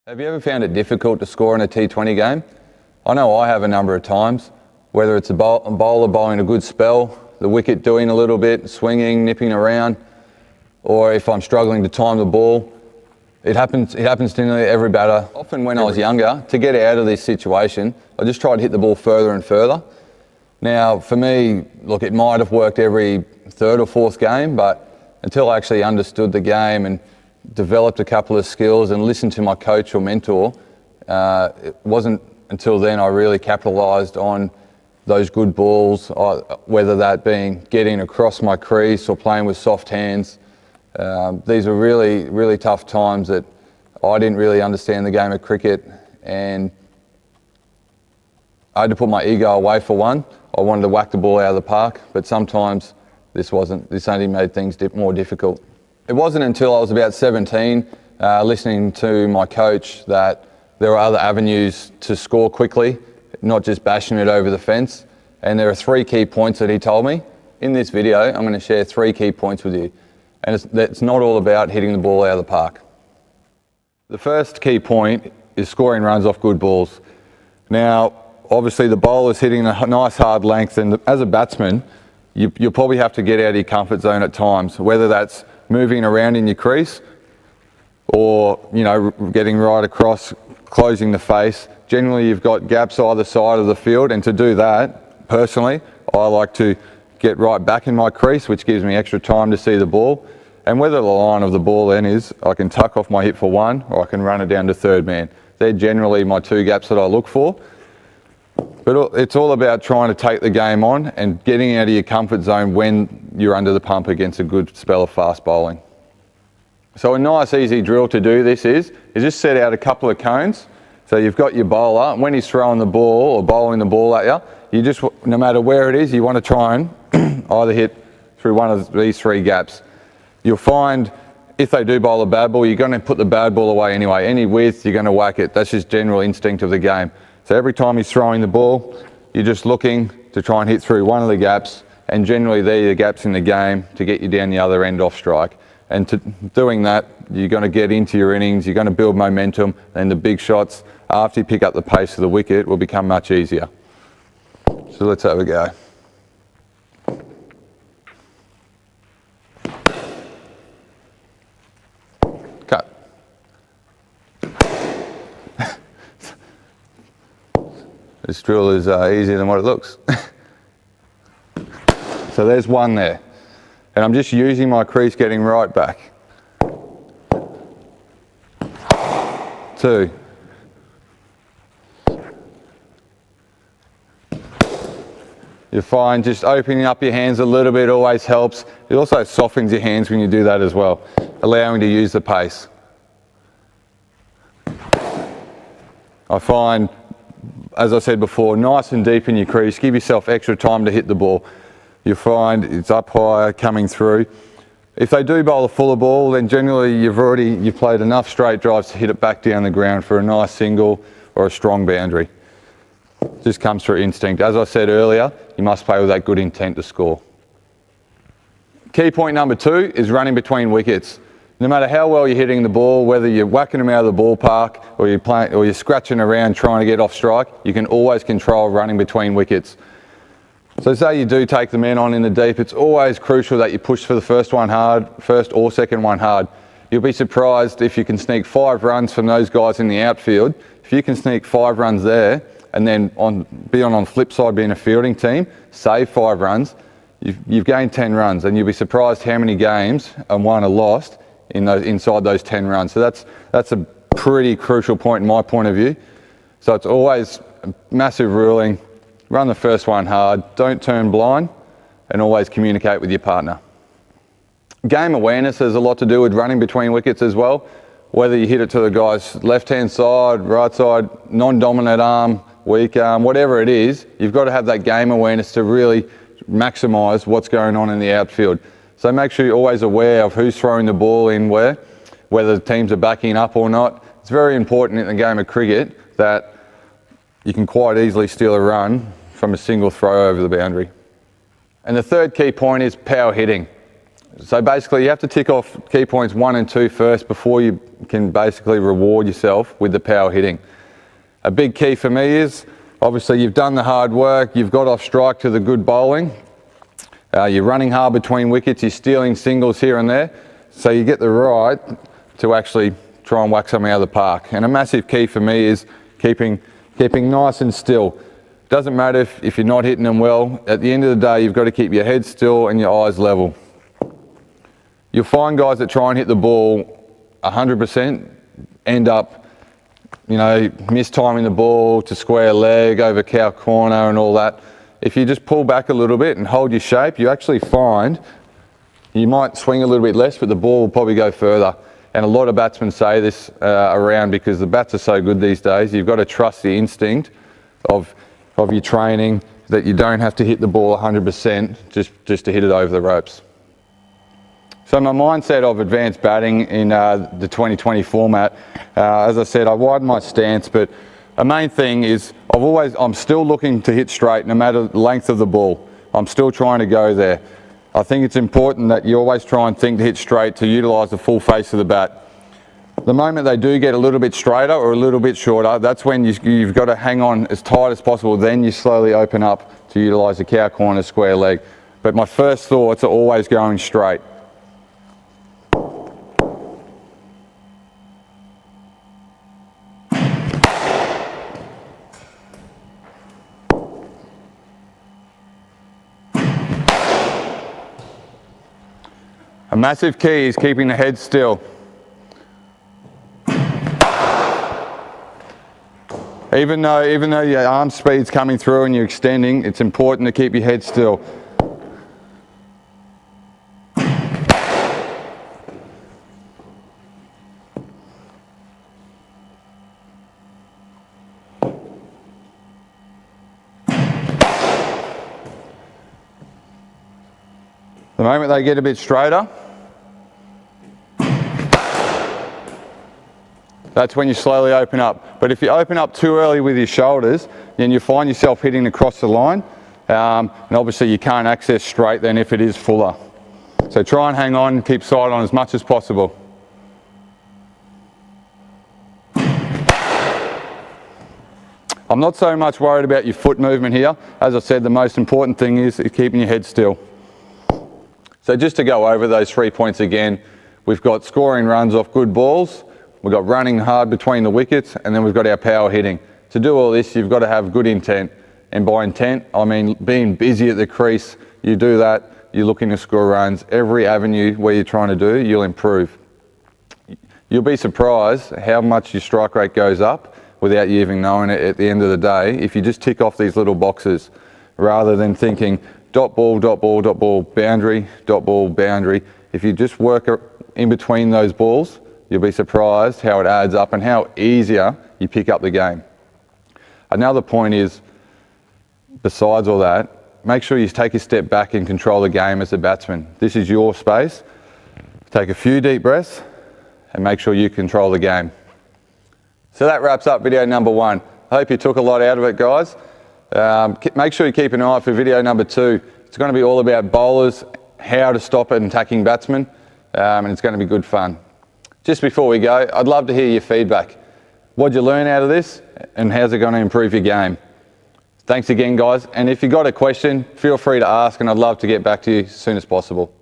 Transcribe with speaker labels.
Speaker 1: Have you ever found it difficult to score in a T20 game? I know I have a number of times, whether it's a bowler bowling a good spell, the wicket doing a little bit, swinging, nipping around, or if I'm struggling to time the ball. It happens to nearly every batter. Often when I was younger, to get out of this situation, I just tried to hit the ball further and further. Now, for me, look, it might have worked every third or fourth game, but until I actually understood the game and developed a couple of skills and listened to my coach or mentor, it wasn't until then I really capitalised on those good balls, whether that being getting across my crease or playing with soft hands. These are really, really tough times that I didn't really understand the game of cricket, and I had to put my ego away for one. I wanted to whack the ball out of the park, but sometimes this only made things more difficult. It wasn't until I was about 17, listening to my coach, that there were other avenues to score quickly, not just bashing it over the fence. And there are 3 key points that he told me. In this video, I'm going to share 3 key points with you. And it's not all about hitting the ball out of the park. The first key point is scoring runs off good balls. Now, obviously the bowler's hitting a nice hard length, and as a batsman, you'll probably have to get out of your comfort zone at times, whether that's moving around in your crease or, getting right across, closing the face. Generally, you've got gaps either side of the field, and to do that, personally, I like to get right back in my crease, which gives me extra time to see the ball. And whether the line of the ball then is, I can tuck off my hip for one, or I can run it down to third man. They're generally my 2 gaps that I look for. But it's all about trying to take the game on and getting out of your comfort zone when you're under the pump against a good spell of fast bowling. So a nice easy drill to do this is just set out a couple of cones. So you've got your bowler, and when he's throwing the ball or bowling the ball at you just, no matter where it is, you want to try and either hit through one of these 3 gaps. You'll find if they do bowl a bad ball, you're going to put the bad ball away anyway. Any width, you're going to whack it. That's just general instinct of the game. So every time he's throwing the ball, you're just looking to try and hit through one of the gaps, and generally they're the gaps in the game to get you down the other end off strike. And to doing that, you're going to get into your innings, you're going to build momentum, and the big shots, after you pick up the pace of the wicket, will become much easier. So let's have a go. Cut. This drill is easier than what it looks. So there's one there. And I'm just using my crease, getting right back. 2. You find just opening up your hands a little bit always helps. It also softens your hands when you do that as well, allowing you to use the pace. I find, as I said before, nice and deep in your crease, give yourself extra time to hit the ball. You'll find it's up higher, coming through. If they do bowl a fuller ball, then generally you've played enough straight drives to hit it back down the ground for a nice single or a strong boundary. Just comes through instinct. As I said earlier, you must play with that good intent to score. Key point number 2 is running between wickets. No matter how well you're hitting the ball, whether you're whacking them out of the ballpark or you're scratching around trying to get off strike, you can always control running between wickets. So say you do take the men on in the deep, it's always crucial that you push for the first or second one hard. You'll be surprised if you can sneak 5 runs from those guys in the outfield. If you can sneak 5 runs there and then on the flip side being a fielding team, save 5 runs, you've gained 10 runs, and you'll be surprised how many games and won or lost inside those 10 runs. So that's a pretty crucial point in my point of view. So it's always a massive ruling. Run the first one hard, don't turn blind, and always communicate with your partner. Game awareness has a lot to do with running between wickets as well. Whether you hit it to the guy's left-hand side, right side, non-dominant arm, weak arm, whatever it is, you've got to have that game awareness to really maximise what's going on in the outfield. So make sure you're always aware of who's throwing the ball in where, whether the teams are backing up or not. It's very important in the game of cricket that you can quite easily steal a run from a single throw over the boundary. And the third key point is power hitting. So basically you have to tick off key points 1 and 2 first before you can basically reward yourself with the power hitting. A big key for me is, obviously you've done the hard work, you've got off strike to the good bowling, you're running hard between wickets, you're stealing singles here and there, so you get the right to actually try and whack something out of the park. And a massive key for me is keeping nice and still. Doesn't matter if you're not hitting them well, at the end of the day you've got to keep your head still and your eyes level. You'll find guys that try and hit the ball 100% end up, you know, mistiming the ball to square leg, over cow corner and all that. If you just pull back a little bit and hold your shape, you actually find you might swing a little bit less, but the ball will probably go further. And a lot of batsmen say this around, because the bats are so good these days. You've got to trust the instinct of your training, that you don't have to hit the ball 100% just to hit it over the ropes. So my mindset of advanced batting in the 2020 format, as I said, I widened my stance, but a main thing is I'm still looking to hit straight no matter the length of the ball. I'm still trying to go there. I think it's important that you always try and think to hit straight to utilise the full face of the bat. The moment they do get a little bit straighter or a little bit shorter, that's when you've got to hang on as tight as possible. Then you slowly open up to utilise the cow corner, square leg. But my first thoughts are always going straight. A massive key is keeping the head still. Even though your arm speed's coming through and you're extending, it's important to keep your head still. The moment they get a bit straighter, that's when you slowly open up. But if you open up too early with your shoulders, then you find yourself hitting across the line, and obviously you can't access straight then if it is fuller. So try and hang on, keep side on as much as possible. I'm not so much worried about your foot movement here. As I said, the most important thing is keeping your head still. So just to go over those 3 points again, we've got scoring runs off good balls, we've got running hard between the wickets, and then we've got our power hitting. To do all this, you've got to have good intent. And by intent, I mean being busy at the crease. You do that, you're looking to score runs. Every avenue where you're trying to do, you'll improve. You'll be surprised how much your strike rate goes up without you even knowing it at the end of the day if you just tick off these little boxes rather than thinking dot ball, dot ball, dot ball, boundary, dot ball, boundary. If you just work in between those balls, you'll be surprised how it adds up and how easier you pick up the game. Another point is, besides all that, make sure you take a step back and control the game as a batsman. This is your space. Take a few deep breaths and make sure you control the game. So that wraps up video number 1. I hope you took a lot out of it, guys. Make sure you keep an eye out for video number 2. It's going to be all about bowlers, how to stop an attacking batsman, and it's going to be good fun. Just before we go, I'd love to hear your feedback. What'd you learn out of this, and how's it going to improve your game? Thanks again, guys, and if you've got a question, feel free to ask, and I'd love to get back to you as soon as possible.